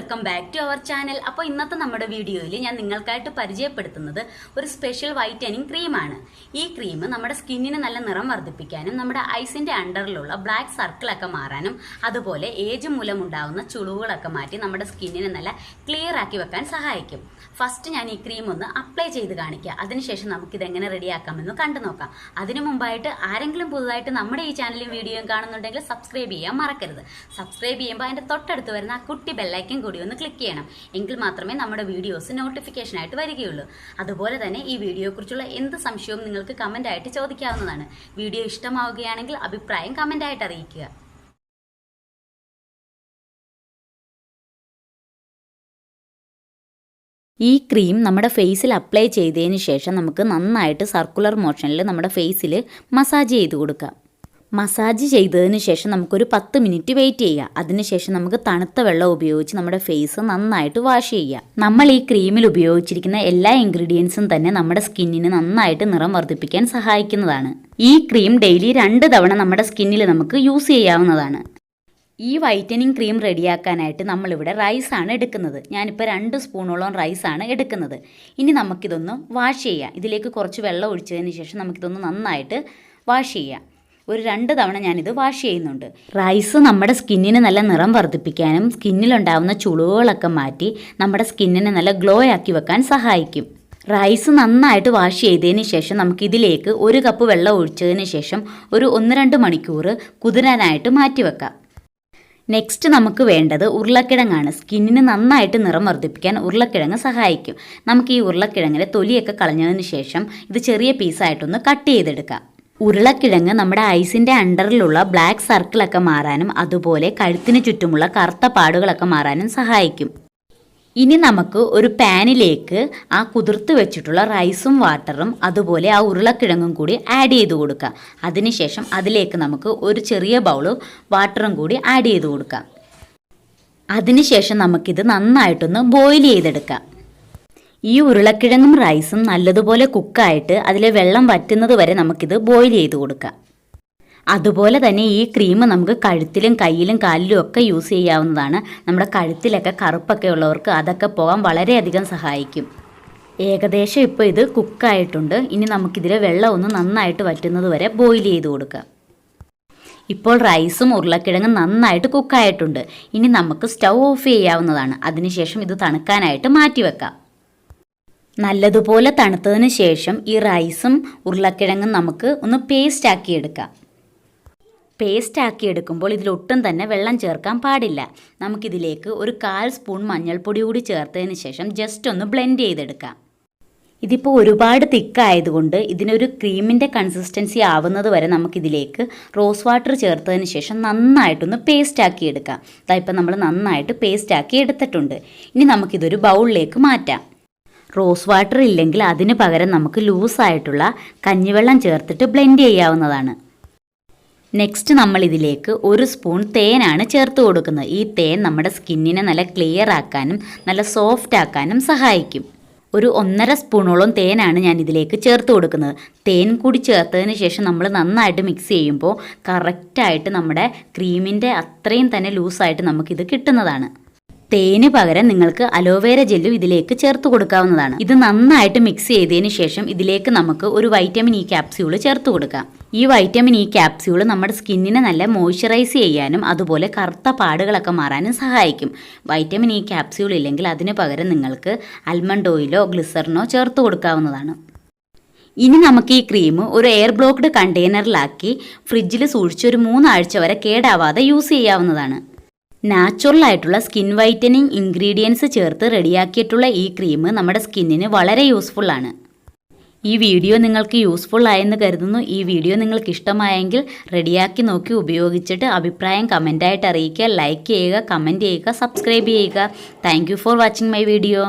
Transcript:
Welcome back to our channel. അപ്പോൾ ഇന്നത്തെ നമ്മുടെ വീഡിയോയിൽ ഞാൻ നിങ്ങൾക്കായിട്ട് പരിചയപ്പെടുത്തുന്നത് ഒരു സ്പെഷ്യൽ വൈറ്റനിങ് ക്രീമാണ്. ഈ ക്രീം നമ്മുടെ സ്കിന്നിന് നല്ല നിറം വർദ്ധിപ്പിക്കാനും നമ്മുടെ ഐസിന്റെ അണ്ടറിലുള്ള ബ്ലാക്ക് സർക്കിളൊക്കെ മാറാനും അതുപോലെ ഏജ് മൂലമുണ്ടാകുന്ന ചുളിവുകളൊക്കെ മാറ്റി നമ്മുടെ സ്കിന്നിനെ നല്ല ക്ലിയർ ആക്കി വെക്കാൻ സഹായിക്കും. ഫസ്റ്റ് ഞാൻ ഈ ക്രീം ഒന്ന് അപ്ലൈ ചെയ്ത് കാണിക്കാം. അതിനുശേഷം നമുക്കിത് എങ്ങനെ റെഡിയാക്കാമെന്ന് കണ്ടു നോക്കാം. അതിനു മുമ്പായിട്ട് ആരെങ്കിലും പുതുതായിട്ട് നമ്മുടെ ഈ ചാനലും വീഡിയോയും കാണുന്നുണ്ടെങ്കിൽ സബ്സ്ക്രൈബ് ചെയ്യാൻ മറക്കരുത്. സബ്സ്ക്രൈബ് ചെയ്യുമ്പോൾ അതിൻ്റെ തൊട്ടടുത്ത് വരുന്ന ആ കുട്ടി ബെല്ലൈക്കൻ കൂടി ഒന്ന് ക്ലിക്ക് ചെയ്യണം. എങ്കിൽ മാത്രമേ നമ്മുടെ വീഡിയോസ് നോട്ടിഫിക്കേഷനായിട്ട് വരികയുള്ളൂ. അതുപോലെ തന്നെ ഈ വീഡിയോയെക്കുറിച്ചുള്ള എന്ത് സംശയവും നിങ്ങൾക്ക് കമൻ്റായിട്ട് ചോദിക്കാവുന്നതാണ്. വീഡിയോ ഇഷ്ടമാവുകയാണെങ്കിൽ അഭിപ്രായം കമൻ്റായിട്ട് അറിയിക്കുക. ഈ ക്രീം നമ്മുടെ ഫേസിൽ അപ്ലൈ ചെയ്തതിന് ശേഷം നമുക്ക് നന്നായിട്ട് സർക്കുലർ മോഷനിൽ നമ്മുടെ ഫേസിൽ മസാജ് ചെയ്ത് കൊടുക്കാം. മസാജ് ചെയ്തതിന് ശേഷം നമുക്കൊരു 10 മിനിറ്റ് വെയിറ്റ് ചെയ്യാം. അതിനുശേഷം നമുക്ക് തണുത്ത വെള്ളം ഉപയോഗിച്ച് നമ്മുടെ ഫേസ് നന്നായിട്ട് വാഷ് ചെയ്യാം. നമ്മൾ ഈ ക്രീമിൽ ഉപയോഗിച്ചിരിക്കുന്ന എല്ലാ ഇൻഗ്രീഡിയൻസും തന്നെ നമ്മുടെ സ്കിന്നിന് നന്നായിട്ട് നിറം വർദ്ധിപ്പിക്കാൻ സഹായിക്കുന്നതാണ്. ഈ ക്രീം ഡെയിലി 2 തവണ നമ്മുടെ സ്കിന്നിൽ നമുക്ക് യൂസ് ചെയ്യാവുന്നതാണ്. ഈ വൈറ്റനിങ് ക്രീം റെഡിയാക്കാനായിട്ട് നമ്മളിവിടെ റൈസാണ് എടുക്കുന്നത്. ഞാനിപ്പോൾ 2 സ്പൂണോളം റൈസാണ് എടുക്കുന്നത്. ഇനി നമുക്കിതൊന്ന് വാഷ് ചെയ്യാം. ഇതിലേക്ക് കുറച്ച് വെള്ളം ഒഴിച്ചതിന് ശേഷം നമുക്കിതൊന്ന് നന്നായിട്ട് വാഷ് ചെയ്യാം. ഒരു 2 തവണ ഞാനിത് വാഷ് ചെയ്യുന്നുണ്ട്. റൈസ് നമ്മുടെ സ്കിന്നിന് നല്ല നിറം വർദ്ധിപ്പിക്കാനും സ്കിന്നിലുണ്ടാവുന്ന ചുളിവുകളൊക്കെ മാറ്റി നമ്മുടെ സ്കിന്നിനെ നല്ല ഗ്ലോ ആക്കി വെക്കാൻ സഹായിക്കും. റൈസ് നന്നായിട്ട് വാഷ് ചെയ്തതിന് ശേഷം നമുക്കിതിലേക്ക് 1 കപ്പ് വെള്ളം ഒഴിച്ചതിന് ശേഷം ഒരു 1-2 മണിക്കൂർ കുതിരാനായിട്ട് മാറ്റി വെക്കാം. നെക്സ്റ്റ് നമുക്ക് വേണ്ടത് ഉരുളക്കിഴങ്ങാണ്. സ്കിന്നിന് നന്നായിട്ട് നിറം വർദ്ധിപ്പിക്കാൻ ഉരുളക്കിഴങ്ങ് സഹായിക്കും. നമുക്ക് ഈ ഉരുളക്കിഴങ്ങിൻ്റെ തൊലിയൊക്കെ കളഞ്ഞതിന് ശേഷം ഇത് ചെറിയ പീസായിട്ടൊന്ന് കട്ട് ചെയ്തെടുക്കാം. ഉരുളക്കിഴങ്ങ് നമ്മുടെ ഐസിൻ്റെ അണ്ടറിലുള്ള ബ്ലാക്ക് സർക്കിളൊക്കെ മാറാനും അതുപോലെ കഴുത്തിന് ചുറ്റുമുള്ള കറുത്ത പാടുകളൊക്കെ മാറാനും സഹായിക്കും. ഇനി നമുക്ക് ഒരു പാനിലേക്ക് ആ കുതിർത്ത് വെച്ചിട്ടുള്ള റൈസും വാട്ടറും അതുപോലെ ആ ഉരുളക്കിഴങ്ങും കൂടി ആഡ് ചെയ്ത് കൊടുക്കാം. അതിനുശേഷം അതിലേക്ക് നമുക്ക് ഒരു ചെറിയ ബൗള് വാട്ടറും കൂടി ആഡ് ചെയ്ത് കൊടുക്കാം. അതിനുശേഷം നമുക്കിത് നന്നായിട്ടൊന്ന് ബോയിൽ ചെയ്തെടുക്കാം. ഈ ഉരുളക്കിഴങ്ങും റൈസും നല്ലതുപോലെ കുക്കായിട്ട് അതിലെ വെള്ളം വറ്റുന്നത് വരെ നമുക്കിത് ബോയിൽ ചെയ്ത് കൊടുക്കാം. അതുപോലെ തന്നെ ഈ ക്രീം നമുക്ക് കഴുത്തിലും കയ്യിലും കാലിലും ഒക്കെ യൂസ് ചെയ്യാവുന്നതാണ്. നമ്മുടെ കഴുത്തിലൊക്കെ കറുപ്പൊക്കെ ഉള്ളവർക്ക് അതൊക്കെ പോകാൻ വളരെയധികം സഹായിക്കും. ഏകദേശം ഇപ്പോൾ ഇത് കുക്കായിട്ടുണ്ട്. ഇനി നമുക്കിതിലെ വെള്ളം ഒന്ന് നന്നായിട്ട് വറ്റുന്നത് വരെ ബോയിൽ ചെയ്ത് കൊടുക്കാം. ഇപ്പോൾ റൈസും ഉരുളക്കിഴങ്ങും നന്നായിട്ട് കുക്കായിട്ടുണ്ട്. ഇനി നമുക്ക് സ്റ്റൗ ഓഫ് ചെയ്യാവുന്നതാണ്. അതിനുശേഷം ഇത് തണുക്കാനായിട്ട് മാറ്റി വെക്കാം. നല്ലതുപോലെ തണുത്തതിന് ശേഷം ഈ റൈസും ഉരുളക്കിഴങ്ങും നമുക്ക് ഒന്ന് പേസ്റ്റ് ആക്കി എടുക്കാം. പേസ്റ്റ് ആക്കി എടുക്കുമ്പോൾ ഇതിലൊട്ടും തന്നെ വെള്ളം ചേർക്കാൻ പാടില്ല. നമുക്കിതിലേക്ക് ഒരു 1/4 സ്പൂൺ മഞ്ഞൾപ്പൊടി കൂടി ചേർത്തതിന് ശേഷം ജസ്റ്റ് ഒന്ന് ബ്ലെൻഡ് ചെയ്തെടുക്കാം. ഇതിപ്പോൾ ഒരുപാട് തിക്കായതുകൊണ്ട് ഇതിനൊരു ക്രീമിൻ്റെ കൺസിസ്റ്റൻസി ആവുന്നത് വരെ നമുക്കിതിലേക്ക് റോസ് വാട്ടർ ചേർത്തതിന് ശേഷം നന്നായിട്ടൊന്ന് പേസ്റ്റ് ആക്കി എടുക്കാം. ഇപ്പം നമ്മൾ നന്നായിട്ട് പേസ്റ്റ് ആക്കി എടുത്തിട്ടുണ്ട്. ഇനി നമുക്കിതൊരു ബൗളിലേക്ക് മാറ്റാം. റോസ് വാട്ടർ ഇല്ലെങ്കിൽ അതിന് പകരം നമുക്ക് ലൂസായിട്ടുള്ള കഞ്ഞിവെള്ളം ചേർത്തിട്ട് ബ്ലെൻഡ് ചെയ്യാവുന്നതാണ്. നെക്സ്റ്റ് നമ്മൾ ഇതിലേക്ക് 1 സ്പൂൺ തേനാണ് ചേർത്ത് കൊടുക്കുന്നത്. ഈ തേൻ നമ്മുടെ സ്കിന്നിനെ നല്ല ക്ലിയർ ആക്കാനും നല്ല സോഫ്റ്റ് ആക്കാനും സഹായിക്കും. ഒരു 1.5 സ്പൂണോളം തേനാണ് ഞാൻ ഇതിലേക്ക് ചേർത്ത് കൊടുക്കുന്നത്. തേൻ കൂടി ചേർത്തതിന് ശേഷം നമ്മൾ നന്നായിട്ട് മിക്സ് ചെയ്യുമ്പോൾ കറക്റ്റായിട്ട് നമ്മുടെ ക്രീമിൻ്റെ അത്രയും തന്നെ ലൂസായിട്ട് നമുക്കിത് കിട്ടുന്നതാണ്. തേന് പകരം നിങ്ങൾക്ക് അലോവേര ജെല്ലും ഇതിലേക്ക് ചേർത്ത് കൊടുക്കാവുന്നതാണ്. ഇത് നന്നായിട്ട് മിക്സ് ചെയ്തതിന് ശേഷം ഇതിലേക്ക് നമുക്ക് ഒരു വൈറ്റമിൻ ഇ ക്യാപ്സ്യൂൾ ചേർത്ത് കൊടുക്കാം. ഈ വൈറ്റമിൻ ഇ ക്യാപ്സ്യൂൾ നമ്മുടെ സ്കിന്നിനെ നല്ല മോയ്സ്ചറൈസ് ചെയ്യാനും അതുപോലെ കറുത്ത പാടുകളൊക്കെ മാറാനും സഹായിക്കും. വൈറ്റമിൻ ഇ ക്യാപ്സ്യൂൾ ഇല്ലെങ്കിൽ അതിന് പകരം നിങ്ങൾക്ക് ആൽമണ്ട് ഓയിലോ ഗ്ലിസറിനോ ചേർത്ത് കൊടുക്കാവുന്നതാണ്. ഇനി നമുക്ക് ഈ ക്രീം ഒരു എയർ ബ്ലോക്ക്ഡ് കണ്ടെയ്നറിലാക്കി ഫ്രിഡ്ജിൽ സൂക്ഷിച്ച് ഒരു 3 ആഴ്ച വരെ കേടാവാതെ യൂസ് ചെയ്യാവുന്നതാണ്. നാച്ചുറൽ ആയിട്ടുള്ള സ്കിൻ വൈറ്റനിങ് ഇൻഗ്രീഡിയൻസ് ചേർത്ത് റെഡിയാക്കിയിട്ടുള്ള ഈ ക്രീം നമ്മുടെ സ്കിന്നിന് വളരെ യൂസ്ഫുള്ളാണ്. ഈ വീഡിയോ നിങ്ങൾക്ക് യൂസ്ഫുൾ ആയെന്ന് കരുതുന്നു. ഈ വീഡിയോ നിങ്ങൾക്ക് ഇഷ്ടമായെങ്കിൽ റെഡിയാക്കി നോക്കി ഉപയോഗിച്ചിട്ട് അഭിപ്രായം കമൻ്റായിട്ട് അറിയിക്കുക. ലൈക്ക് ചെയ്യുക, കമൻറ്റ് ചെയ്യുക, സബ്സ്ക്രൈബ് ചെയ്യുക. Thank you for watching my video.